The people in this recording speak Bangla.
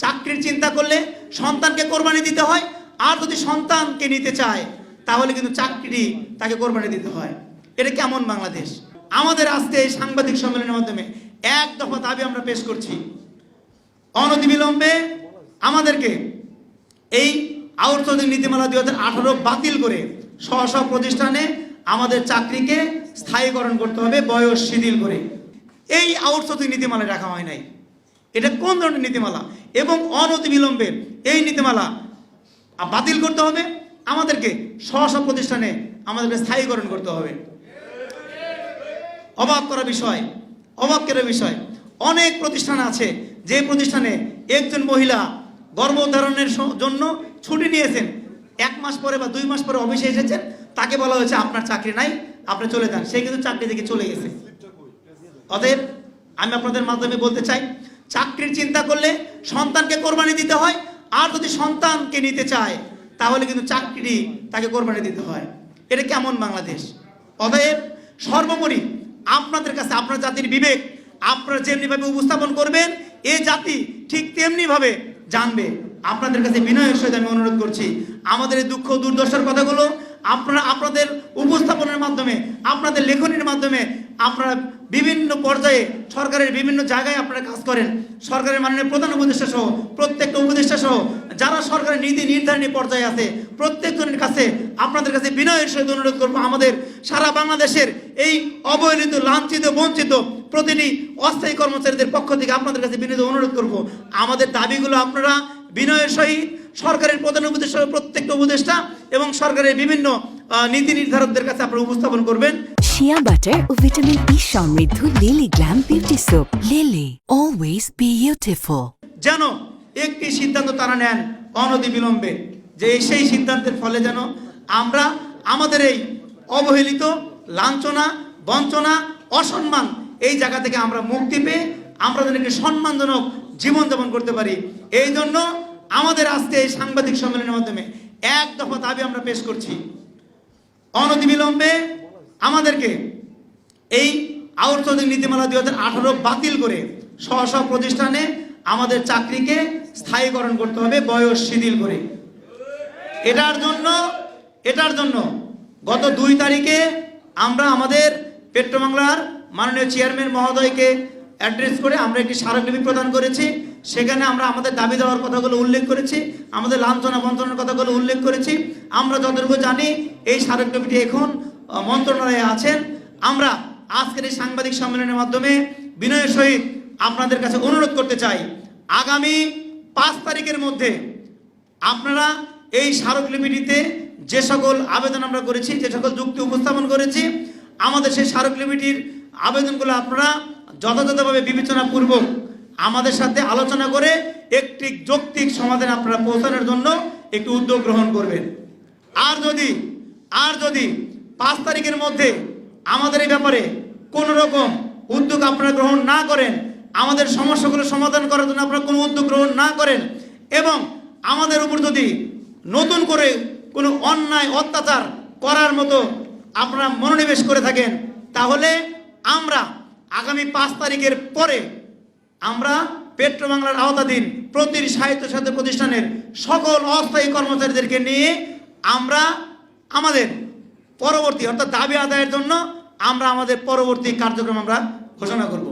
চাকরির চিন্তা করলে সন্তানকে কোরবানি দিতে হয়, আর যদি সন্তানকে নিতে চায় তাহলে কিন্তু চাকরি তাকে কোরবানি দিতে হয়। এটা কেমন বাংলাদেশ? আমাদের আজকে এই সাংবাদিক সম্মেলনের মাধ্যমে এক দফা দাবি আমরা পেশ করছি, অনতিবিলম্বে আমাদেরকে এই আউটসোর্সিং নীতিমালা 2018 বাতিল করে স্ব প্রতিষ্ঠানে আমাদের চাকরিকে স্থায়ীকরণ করতে হবে, বয়স শিথিল করে। এই আউটসোর্সিং নীতিমালা রাখা হয় নাই। এটা কোন ধরনের নীতিমালা? এবং অনতিবিলম্বে এই নীতিমালা বাতিল করতে হবে, আমাদেরকে স্ব প্রতিষ্ঠানে আমাদেরকে স্থায়ীকরণ করতে হবে। অবাক করা বিষয়, অনেক প্রতিষ্ঠান আছে যে প্রতিষ্ঠানে একজন মহিলা গর্ভধারণের জন্য ছুটি নিয়েছেন, 1 মাস পরে বা 2 মাস পরে অফিসে এসেছেন, তাকে বলা হয়েছে আপনার চাকরি নাই, আপনি চলে যান। সে কিন্তু চাকরি থেকে চলে গেছে। অতএব আমি আপনাদের মাধ্যমে বলতে চাই, চাকরির চিন্তা করলে সন্তানকে কোরবানি দিতে হয়, আর যদি সন্তানকে নিতে চায় তাহলে কিন্তু চাকরি তাকে কোরবানি দিতে হয়। এটা কেমন বাংলাদেশ? অতএব সর্বোপরি আপনাদের কাছে আপনার জাতির বিবেক আপনারা যেমনিভাবে উপস্থাপন করবেন, এই জাতি ঠিক তেমনিভাবে জানবে। আপনাদের কাছে বিনয়ের সহিত আমি অনুরোধ করছি, আমাদের এই দুঃখ দুর্দশার কথাগুলো আপনারা আপনাদের উপস্থাপনের মাধ্যমে, আপনাদের লেখনীর মাধ্যমে, আপনারা বিভিন্ন পর্যায়ে সরকারের বিভিন্ন জায়গায় আপনারা কাজ করেন, সরকারের মাননীয় প্রধান উপদেষ্টা সহ প্রত্যেকটা উপদেষ্টা সহ যারা সরকারের নীতি নির্ধারণী পর্যায়ে আছে প্রত্যেকজনের কাছে আপনাদের কাছে বিনয়ের সহিত অনুরোধ করবো, আমাদের সারা বাংলাদেশের এই অবহেলিত, লাঞ্ছিত, বঞ্চিত প্রতিটি অস্থায়ী কর্মচারীদের পক্ষ থেকে আপনাদের কাছে বিনীত অনুরোধ করব, আমাদের দাবিগুলো আপনারা বিনয়ের সহিত সরকারের প্রধান উপদেষ্টা, প্রত্যেকটা উপদেষ্টা এবং সরকারের বিভিন্ন নীতি নির্ধারকদের কাছে আপনারা উপস্থাপন করবেন। শিয়া বাটার ও ভিটামিন ই সমৃদ্ধ lily glam beauty soap. Lily, always beautiful. যেন একটি সিদ্ধান্ত তারা নেন অনতিবিলম্বে, যে সেই সিদ্ধান্তের ফলে যেন আমরা আমাদের এই অবহেলিত, লাঞ্ছনা, বঞ্চনা, অসম্মান এই জায়গা থেকে আমরা মুক্তি পেয়ে আমরা যেন একটি সম্মানজনক জীবনযাপন করতে পারি। এই জন্য আমাদের আজকে এই সাংবাদিক সম্মেলনের মাধ্যমে এক দফা দাবি আমরা পেশ করছি, অনতিবিলম্বে আমাদেরকে এই আউটসোর্সিং নীতিমালা 2018 বাতিল করে স্ব প্রতিষ্ঠানে আমাদের চাকরিকে স্থায়ীকরণ করতে হবে, বয়স শিথিল করে। এটার জন্য গত 2 তারিখে আমরা আমাদের পেট্রোবাংলার মাননীয় চেয়ারম্যান মহোদয়কে অ্যাড্রেস করে আমরা একটি স্মারকলিপি প্রদান করেছি। সেখানে আমরা আমাদের দাবি দেওয়ার কথাগুলো উল্লেখ করেছি, আমাদের লাঞ্ছনা বঞ্চনার কথাগুলো উল্লেখ করেছি। আমরা যতটুকু জানি এই স্মারকলিপিটি এখন মন্ত্রণালয়ে আছেন। আমরা আজকের এই সাংবাদিক সম্মেলনের মাধ্যমে বিনয়ের সহিত আপনাদের কাছে অনুরোধ করতে চাই, আগামী 5 তারিখের মধ্যে আপনারা এই স্মারকলিপিটিতে যে সকল আবেদন আমরা করেছি, যে সকল যুক্তি উপস্থাপন করেছি, আমাদের সেই স্মারকলিপিটির আবেদনগুলো আপনারা যথাযথভাবে বিবেচনাপূর্বক আমাদের সাথে আলোচনা করে একটি যৌক্তিক সমাধানে আপনারা পৌঁছানোর জন্য একটি উদ্যোগ গ্রহণ করবেন। আর যদি 5 তারিখের মধ্যে আমাদের এই ব্যাপারে কোনো রকম উদ্যোগ আপনারা গ্রহণ না করেন, আমাদের সমস্যাগুলো সমাধান করার জন্য আপনারা কোনো উদ্যোগ গ্রহণ না করেন, এবং আমাদের উপর যদি নতুন করে কোনো অন্যায় অত্যাচার করার মতো আপনারা মনোনিবেশ করে থাকেন, তাহলে আমরা আগামী 5 তারিখের পরে আমরা পেট্রোবাংলার আওতাধীন প্রতিটি স্বায়ত্তশাসিত প্রতিষ্ঠানের সকল অস্থায়ী কর্মচারীদেরকে নিয়ে আমরা আমাদের পরবর্তী অর্থাৎ দাবি আদায়ের জন্য আমরা আমাদের পরবর্তী কার্যক্রম আমরা ঘোষণা করব।